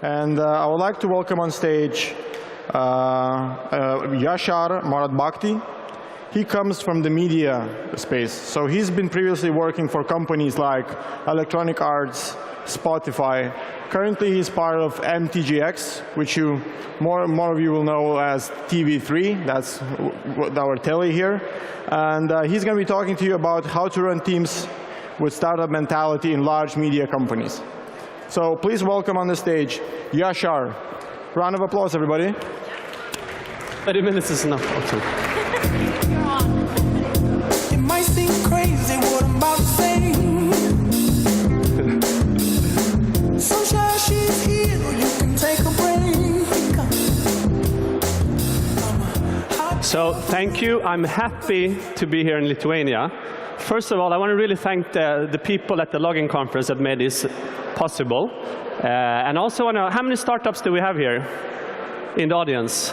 And I would like to welcome on stage Yashar Moradbakhti. He comes from the media space. So he's been previously working for companies like Electronic Arts, Spotify. Currently, he's part of MTGx, which more of you will know as TV3. That's our telly here. And he's going to be talking to you about how to run teams with startup mentality in large media companies. So please welcome on the stage Yashar. Round of applause, everybody. 30 minutes is enough. Okay. It might seem crazy what I'm about to say. Sunshine, she's here, you can take a break. So thank you. I'm happy to be here in Lithuania. First of all, I want to really thank the people at the Login Conference that made this possible. And also, how many startups do we have here in the audience?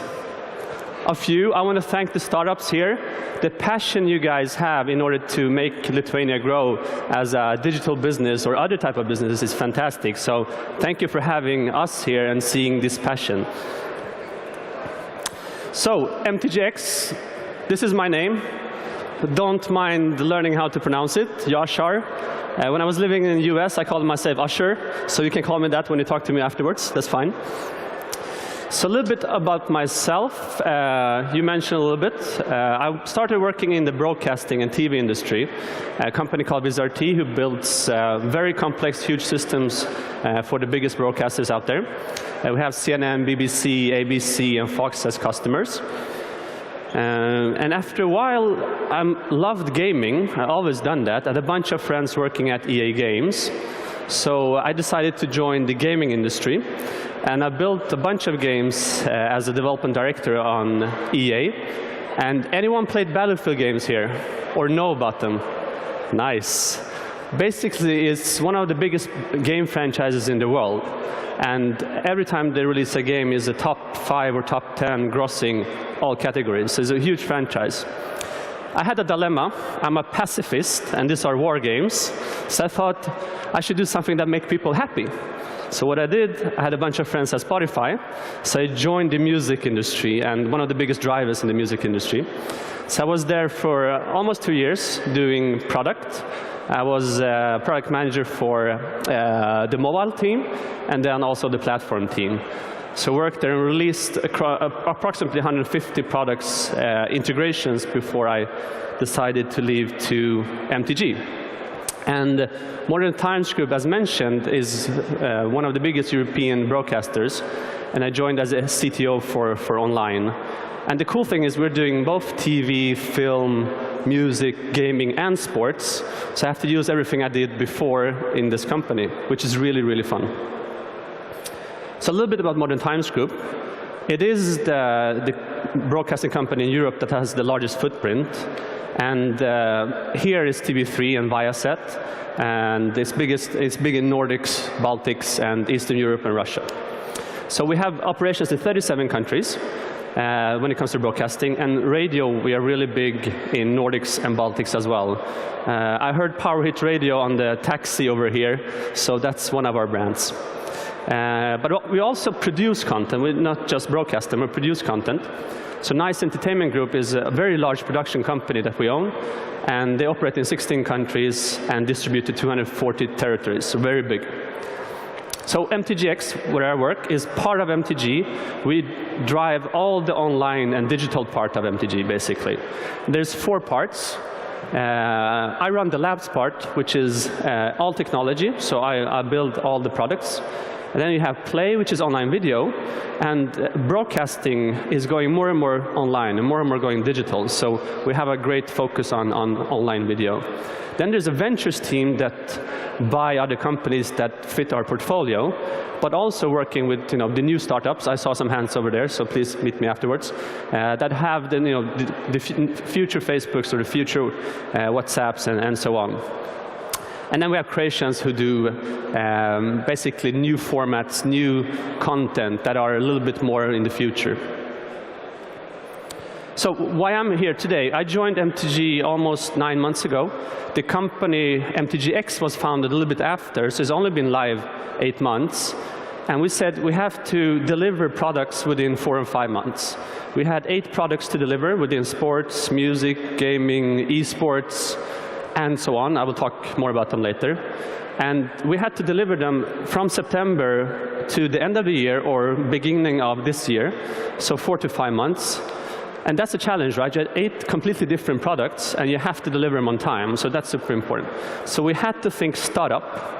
A few. I want to thank the startups here. The passion you guys have in order to make Lithuania grow as a digital business or other type of businesses is fantastic. So thank you for having us here and seeing this passion. So MTGx, this is my name. Don't mind learning how to pronounce it, Yashar. When I was living in the US, I called myself Usher, so you can call me that when you talk to me afterwards. That's fine. So a little bit about myself. You mentioned a little bit. I started working in the broadcasting and TV industry, a company called WizRT, who builds very complex, huge systems for the biggest broadcasters out there. We have CNN, BBC, ABC, and Fox as customers. And after a while, I loved gaming. I always done that. I had a bunch of friends working at EA Games. So I decided to join the gaming industry. And I built a bunch of games as a development director on EA. And anyone played Battlefield games here or know about them? Nice. Basically, it's one of the biggest game franchises in the world. And every time they release a game is a top 5 or top 10 grossing all categories. So it's a huge franchise. I had a dilemma. I'm a pacifist, and these are war games. So I thought I should do something that makes people happy. So what I did, I had a bunch of friends at Spotify. So I joined the music industry, and one of the biggest drivers in the music industry. So I was there for almost 2 years doing product. I was product manager for the mobile team, and then also the platform team. So worked there and released approximately 150 products, integrations before I decided to leave to MTG. And Modern Times Group, as mentioned, is one of the biggest European broadcasters, and I joined as a CTO for online. And the cool thing is we're doing both TV, film, music, gaming, and sports. So I have to use everything I did before in this company, which is really, really fun. So a little bit about Modern Times Group. It is the broadcasting company in Europe that has the largest footprint. And here is TV3 and Viasat. And it's big in Nordics, Baltics, and Eastern Europe and Russia. So we have operations in 37 countries. When it comes to broadcasting. And radio, we are really big in Nordics and Baltics as well. I heard Power Hit Radio on the taxi over here, so that's one of our brands. But we also produce content. We're not just broadcast them, we produce content. So Nice Entertainment Group is a very large production company that we own, and they operate in 16 countries and distribute to 240 territories, so very big. So MTGx, where I work, is part of MTG. We drive all the online and digital part of MTG, basically. There's 4 parts. I run the labs part, which is all technology. So I build all the products. And then you have Play, which is online video. And broadcasting is going more and more online and more going digital. So we have a great focus on online video. Then there's a ventures team that buy other companies that fit our portfolio, but also working with the new startups. I saw some hands over there, so please meet me afterwards. That have the future Facebooks or the future WhatsApps and so on. And then we have creations who do basically new formats, new content that are a little bit more in the future. So why I'm here today, I joined MTG almost 9 months ago. The company MTGx was founded a little bit after, so it's only been live 8 months. And we said we have to deliver products within 4 and 5 months. We had 8 products to deliver within sports, music, gaming, esports, and so on. I will talk more about them later. And we had to deliver them from September to the end of the year or beginning of this year, so 4 to 5 months. And that's a challenge, right? You had 8 completely different products, and you have to deliver them on time, so that's super important. So we had to think startup.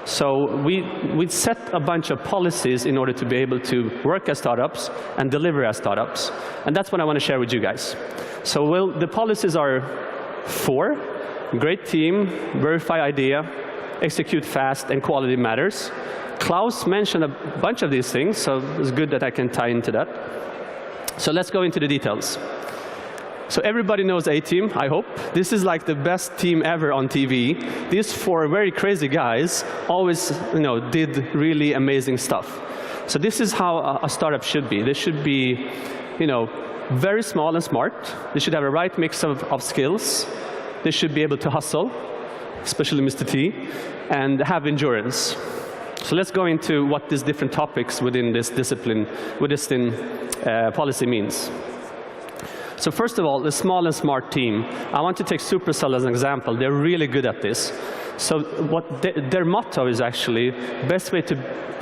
So we set a bunch of policies in order to be able to work as startups and deliver as startups. And that's what I want to share with you guys. So the policies are 4. Great team, verify idea, execute fast, and quality matters. Klaus mentioned a bunch of these things, so it's good that I can tie into that. So let's go into the details. So everybody knows A-Team, I hope. This is like the best team ever on TV. These 4 very crazy guys always, did really amazing stuff. So this is how a startup should be. They should be, very small and smart. They should have a right mix of skills. They should be able to hustle, especially Mr. T, and have endurance. So let's go into what these different topics within this discipline, policy means. So first of all, the small and smart team. I want to take Supercell as an example. They're really good at this. So what their motto is actually, best way to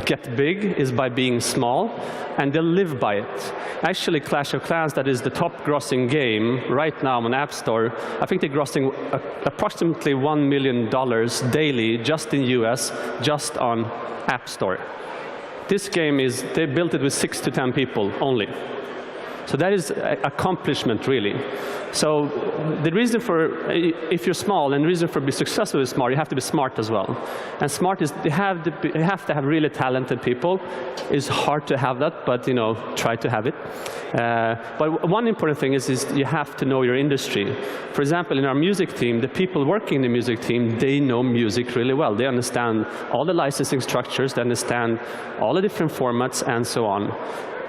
get big is by being small, and they'll live by it. Actually, Clash of Clans, that is the top grossing game right now on App Store, I think they're grossing approximately $1 million daily just in US, just on App Store. This game they built it with 6 to 10 people only. So that is an accomplishment, really. So the reason for, if you're small, and the reason for being successful with smart, you have to be smart as well. And smart is, you have to have really talented people. It's hard to have that, but try to have it. But one important thing is you have to know your industry. For example, in our music team, the people working in the music team, they know music really well. They understand all the licensing structures, they understand all the different formats, and so on.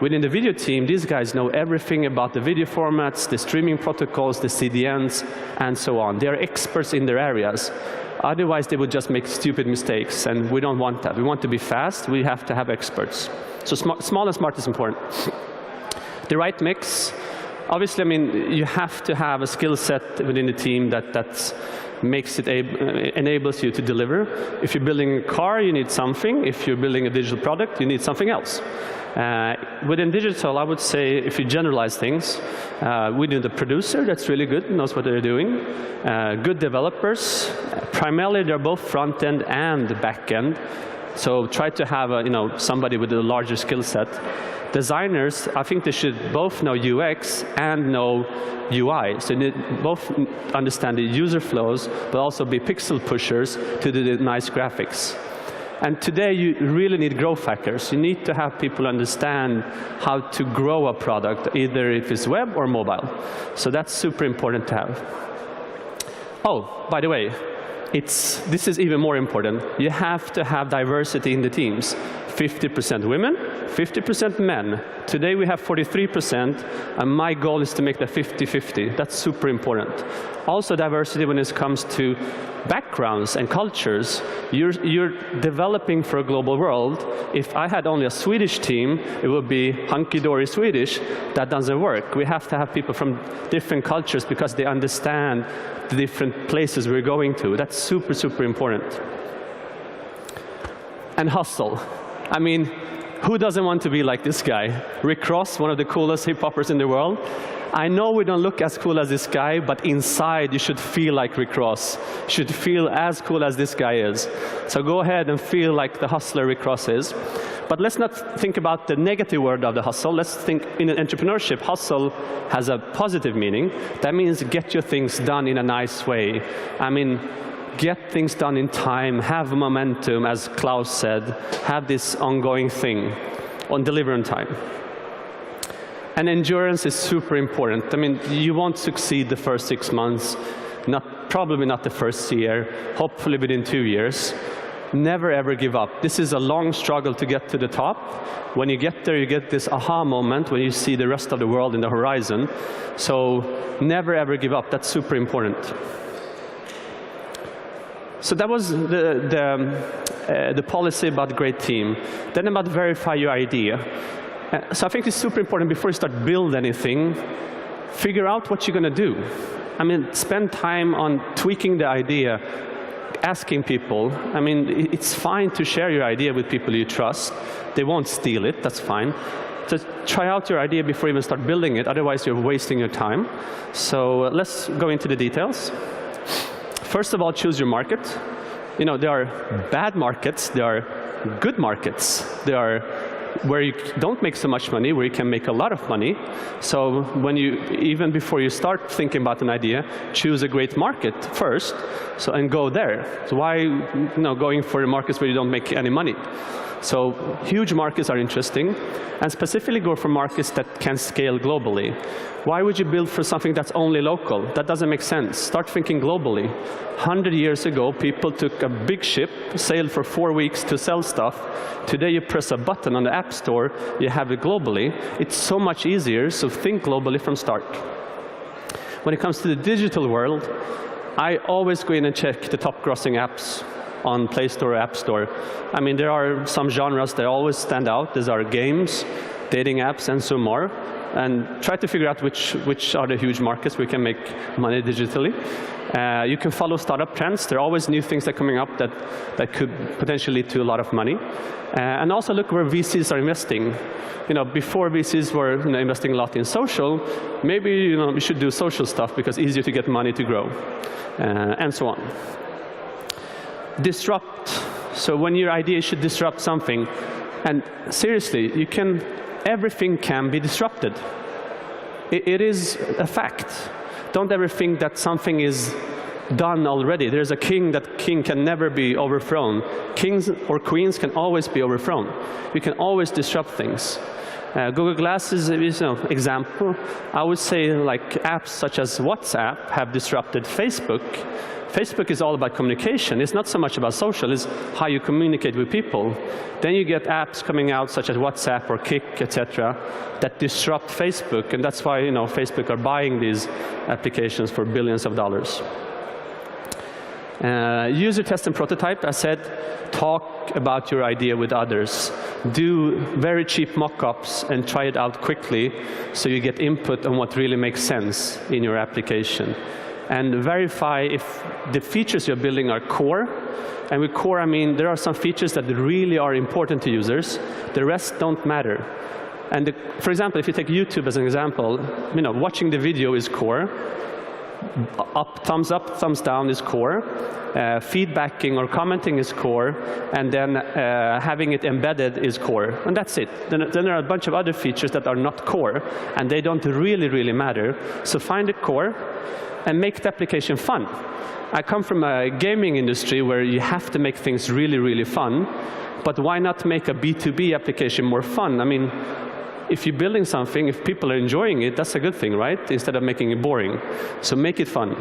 Within the video team, these guys know everything about the video formats, the streaming protocols, the CDNs, and so on. They are experts in their areas. Otherwise, they would just make stupid mistakes, and we don't want that. We want to be fast. We have to have experts. So small and smart is important. The right mix. Obviously, you have to have a skill set within the team that makes it enables you to deliver. If you're building a car, you need something. If you're building a digital product, you need something else. Within digital, I would say, if you generalize things, we need a producer that's really good, knows what they're doing. Good developers. Primarily, they're both front-end and back-end. So try to have somebody with a larger skill set. Designers, I think they should both know UX and know UI. So they both understand the user flows, but also be pixel pushers to do the nice graphics. And today, you really need growth hackers. You need to have people understand how to grow a product, either if it's web or mobile. So that's super important to have. Oh, by the way, this is even more important. You have to have diversity in the teams. 50% women, 50% men. Today we have 43%, and my goal is to make that 50-50. That's super important. Also diversity when it comes to backgrounds and cultures. You're developing for a global world. If I had only a Swedish team, it would be hunky-dory Swedish. That doesn't work. We have to have people from different cultures because they understand the different places we're going to. That's super, super important. And hustle. Who doesn't want to be like this guy? Rick Ross, one of the coolest hip-hoppers in the world. I know we don't look as cool as this guy, but inside you should feel like Rick Ross. You should feel as cool as this guy is. So go ahead and feel like the hustler Rick Ross is. But let's not think about the negative word of the hustle. Let's think in entrepreneurship, hustle has a positive meaning. That means get your things done in a nice way. Get things done in time, have momentum, as Klaus said, have this ongoing thing on deliver on time. And endurance is super important. You won't succeed the first 6 months, probably not the first year, hopefully within 2 years. Never ever give up. This is a long struggle to get to the top. When you get there, you get this aha moment when you see the rest of the world in the horizon. So never ever give up. That's super important. So that was the the policy about great team, then about verify your idea. So I think it's super important before you start build anything, figure out what you're going to do. I mean, spend time on tweaking the idea, asking people. I mean, it's fine to share your idea with people you trust. They won't steal it, that's fine. Just try out your idea before you even start building it, otherwise you're wasting your time. So let's go into the details. First of all, choose your market. You know, there are bad markets, there are good markets. There are where you don't make so much money, where you can make a lot of money. So when you, even before you start thinking about an idea, choose a great market first, so, and go there. So why going for the markets where you don't make any money? So huge markets are interesting, and specifically go for markets that can scale globally. Why would you build for something that's only local? That doesn't make sense. Start thinking globally. 100 years ago, people took a big ship, sailed for 4 weeks to sell stuff. Today, you press a button on the App Store, you have it globally. It's so much easier, so think globally from start. When it comes to the digital world, I always go in and check the top grossing apps on Play Store or App Store. I mean, there are some genres that always stand out. These are games, dating apps, and so more. And try to figure out which are the huge markets we can make money digitally. You can follow startup trends. There are always new things that are coming up that could potentially lead to a lot of money. And also look where VCs are investing. Before VCs were investing a lot in social, maybe we should do social stuff because it's easier to get money to grow, and so on. Disrupt. So when your idea should disrupt something, and seriously, everything can be disrupted. It is a fact. Don't ever think that something is done already. There's a king can never be overthrown. Kings or queens can always be overthrown. You can always disrupt things. Google Glass is an example. I would say like apps such as WhatsApp have disrupted Facebook. Facebook is all about communication. It's not so much about social, it's how you communicate with people. Then you get apps coming out such as WhatsApp or Kik, etc., that disrupt Facebook, and that's why Facebook are buying these applications for billions of dollars. User test and prototype, I said, talk about your idea with others. Do very cheap mock-ups and try it out quickly so you get input on what really makes sense in your application. And verify if the features you're building are core. And with core, I mean there are some features that really are important to users. The rest don't matter. And for example, if you take YouTube as an example, watching the video is core. Thumbs up, thumbs down is core. Feedbacking or commenting is core. And then having it embedded is core. And that's it. Then there are a bunch of other features that are not core, and they don't really matter. So find the core and make the application fun. I come from a gaming industry where you have to make things really fun, but why not make a B2B application more fun? I mean, if you're building something, if people are enjoying it, that's a good thing, right? Instead of making it boring. So make it fun.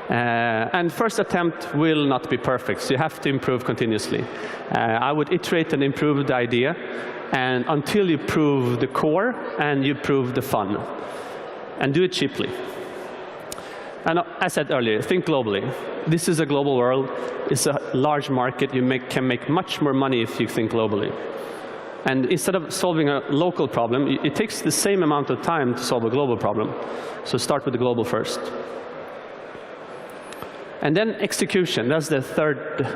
And first attempt will not be perfect, so you have to improve continuously. I would iterate and improve the idea, and until you prove the core and you prove the fun. And do it cheaply. And as I said earlier, think globally. This is a global world. It's a large market. You can make much more money if you think globally. And instead of solving a local problem, it takes the same amount of time to solve a global problem. So start with the global first. And then execution. That's the third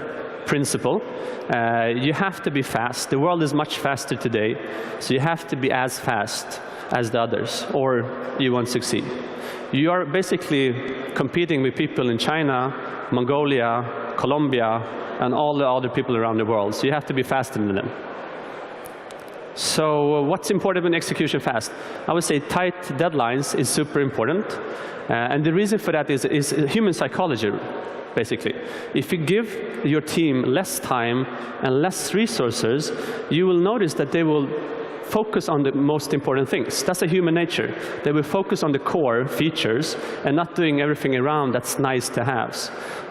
principle. You have to be fast. The world is much faster today, so you have to be as fast as the others, or you won't succeed. You are basically competing with people in China, Mongolia, Colombia, and all the other people around the world, so you have to be faster than them. So what's important when execution fast? I would say tight deadlines is super important, and the reason for that is human psychology, basically. If you give your team less time and less resources, you will notice that they will focus on the most important things. That's a human nature. They will focus on the core features and not doing everything around that's nice to have.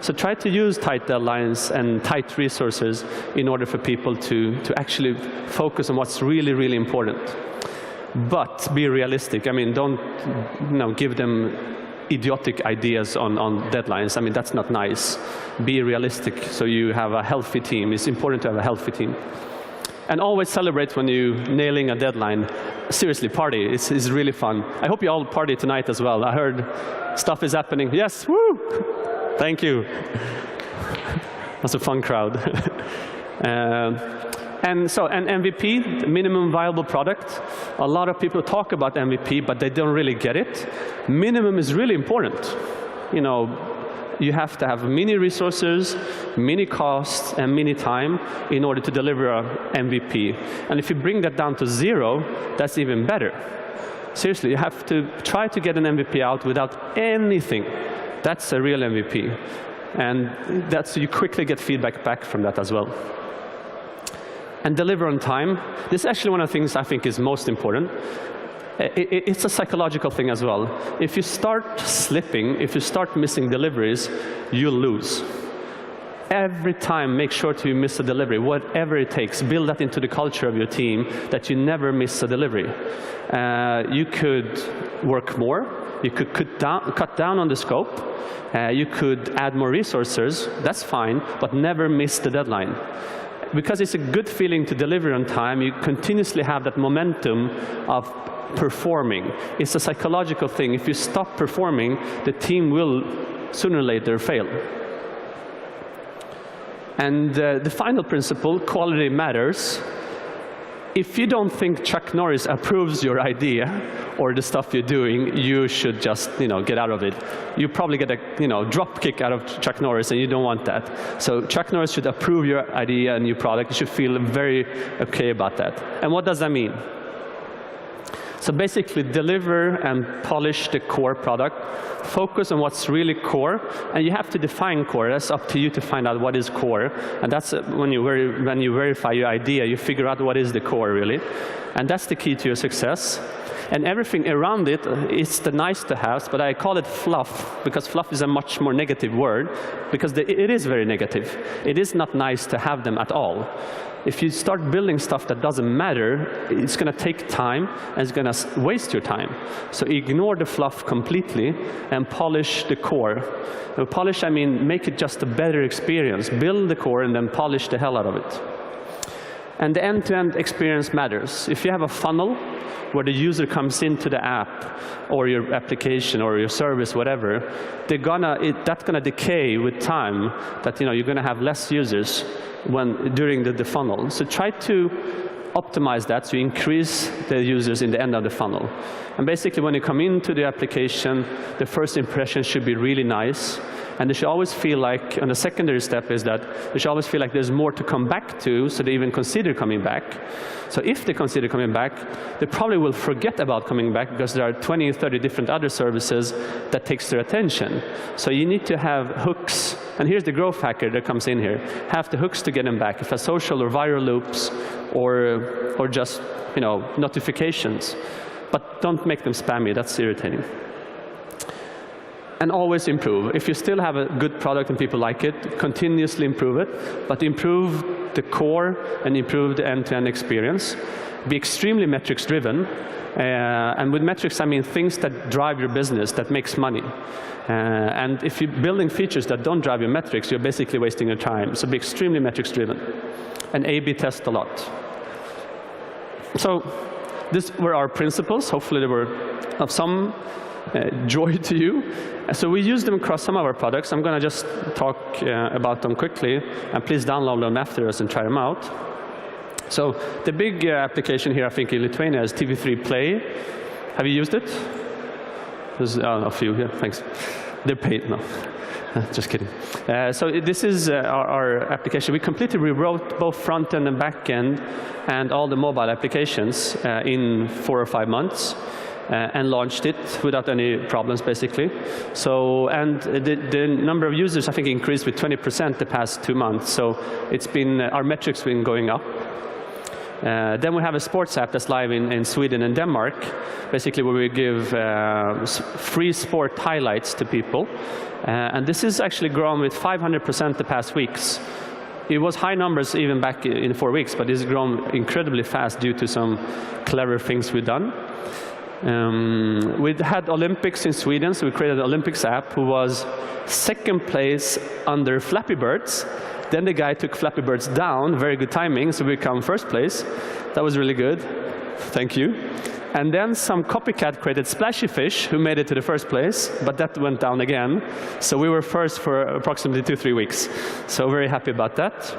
So try to use tight deadlines and tight resources in order for people to actually focus on what's really important. But be realistic. I mean, don't give them idiotic ideas on deadlines. I mean, that's not nice. Be realistic so you have a healthy team. It's important to have a healthy team. And always celebrate when you're nailing a deadline. Seriously, party. It's really fun. I hope you all party tonight as well. I heard stuff is happening. Yes, woo! Thank you. That's a fun crowd. And MVP, minimum viable product. A lot of people talk about MVP, but they don't really get it. Minimum is really important. You know, you have to have many resources, many costs, and many time in order to deliver a MVP. And if you bring that down to 0, that's even better. Seriously, you have to try to get an MVP out without anything. That's a real MVP. And you quickly get feedback back from that as well. And deliver on time. This is actually one of the things I think is most important. It's a psychological thing as well. If you start slipping, if you start missing deliveries, you'll lose. Every time, make sure to miss a delivery, whatever it takes. Build that into the culture of your team, that you never miss a delivery. You could work more. You could cut down on the scope. You could add more resources. That's fine, but never miss the deadline. Because it's a good feeling to deliver on time, you continuously have that momentum of performing. It's a psychological thing. If you stop performing, the team will sooner or later fail. And the final principle, quality matters. If you don't think Chuck Norris approves your idea or the stuff you're doing, you should just, get out of it. You probably get a, drop kick out of Chuck Norris, and you don't want that. So Chuck Norris should approve your idea and your product. You should feel very okay about that. And what does that mean? So basically, deliver and polish the core product. Focus on what's really core, and you have to define core. That's up to you to find out what is core. And that's when you verify your idea, you figure out what is the core, really. And that's the key to your success. And everything around it, it's the nice to have, but I call it fluff, because fluff is a much more negative word, because it is very negative. It is not nice to have them at all. If you start building stuff that doesn't matter, it's going to take time, and it's going to waste your time. So ignore the fluff completely and polish the core. Polish, I mean, make it just a better experience. Build the core and then polish the hell out of it. And the end-to-end experience matters. If you have a funnel where the user comes into the app or your application or your service, whatever, that's gonna decay with time. That you're gonna have less users during the funnel. So try to optimize that so you increase the users in the end of the funnel. And basically, when you come into the application, the first impression should be really nice. And they should always feel like, and the secondary step is that they should always feel like there's more to come back to, so they even consider coming back. So if they consider coming back, they probably will forget about coming back because there are 20 or 30 different other services that takes their attention. So you need to have hooks, and here's the growth hacker that comes in here. Have the hooks to get them back. If a social or viral loops or just notifications. But don't make them spammy, that's irritating. And always improve. If you still have a good product and people like it, continuously improve it, but improve the core and improve the end-to-end experience. Be extremely metrics driven. And with metrics, I mean things that drive your business, that makes money. And if you're building features that don't drive your metrics, you're basically wasting your time. So be extremely metrics driven. And A/B test a lot. So these were our principles. Hopefully they were of some joy to you. So we use them across some of our products. I'm going to just talk about them quickly, and please download them after us and try them out. So the big application here, I think, in Lithuania is TV3 Play. Have you used it? There's a few here. Thanks. They're paid now. Just kidding. So this is our application. We completely rewrote both front end and back end and all the mobile applications in 4 or 5 months. And launched it without any problems, basically. So, and the number of users, I think, increased with 20% the past 2 months. So it's been, our metrics been going up. Then we have a sports app that's live in Sweden and Denmark, basically where we give free sport highlights to people. And this has actually grown with 500% the past weeks. It was high numbers even back in 4 weeks, but it's grown incredibly fast due to some clever things we've done. We had Olympics in Sweden, so we created an Olympics app who was second place under Flappy Birds. Then the guy took Flappy Birds down, very good timing, so we become first place. That was really good. Thank you. And then some copycat created Splashy Fish, who made it to the first place, but that went down again. So we were first for approximately 2-3 weeks. So very happy about that.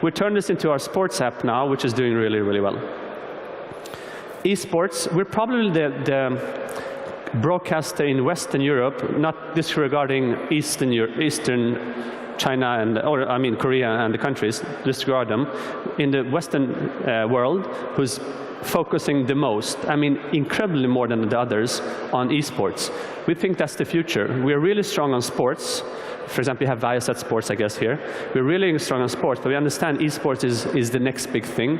We turned this into our sports app now, which is doing really, really well. Esports, we're probably the broadcaster in Western Europe, not disregarding Eastern China and, or I mean Korea and the countries, disregard them, in the Western world, who's focusing the most, I mean incredibly more than the others, on esports. We think that's the future. We're really strong on sports. For example, you have Viasat Sports, I guess, here. We're really strong on sports, but we understand esports is the next big thing.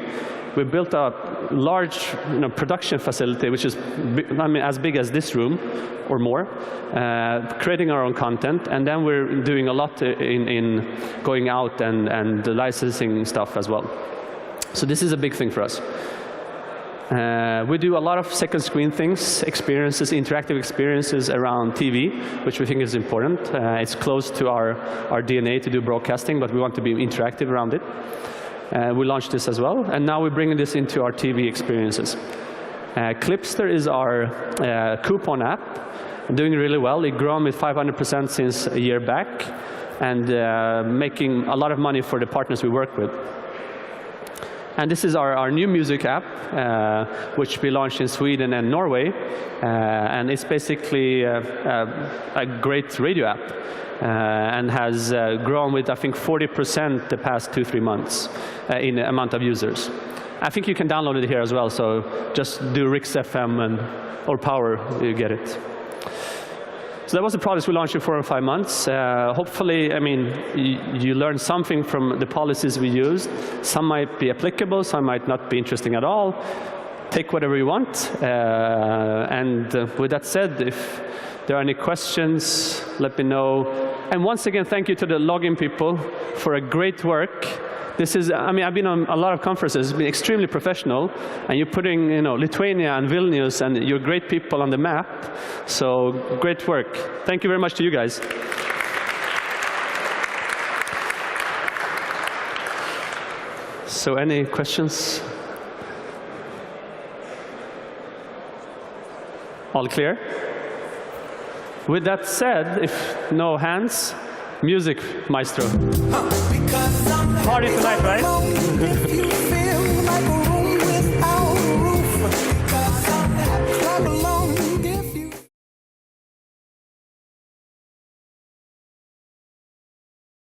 We built a large production facility, which is as big as this room or more, creating our own content, and then we're doing a lot in going out and licensing stuff as well. So this is a big thing for us. We do a lot of second screen things, experiences, interactive experiences around TV, which we think is important. It's close to our DNA to do broadcasting, but we want to be interactive around it. We launched this as well, and now we're bringing this into our TV experiences. Clipster is our coupon app, doing really well. It's grown with 500% since a year back, and making a lot of money for the partners we work with. And this is our new music app, which we launched in Sweden and Norway. And it's basically a great radio app, and has grown with, I think, 40% the past 2-3 months in the amount of users. I think you can download it here as well, so just do Rix FM or Power, you get it. So that was the product we launched in 4 or 5 months. Hopefully, I mean, you learn something from the policies we used. Some might be applicable, some might not be interesting at all. Take whatever you want. And with that said, if there are any questions, let me know. And once again, thank you to the login people for a great work. This is, I mean, I've been on a lot of conferences, it's been extremely professional, and you're putting, Lithuania and Vilnius, and you're great people on the map. So great work. Thank you very much to you guys. So any questions? All clear? With that said, if no hands, music, maestro. Party tonight, right?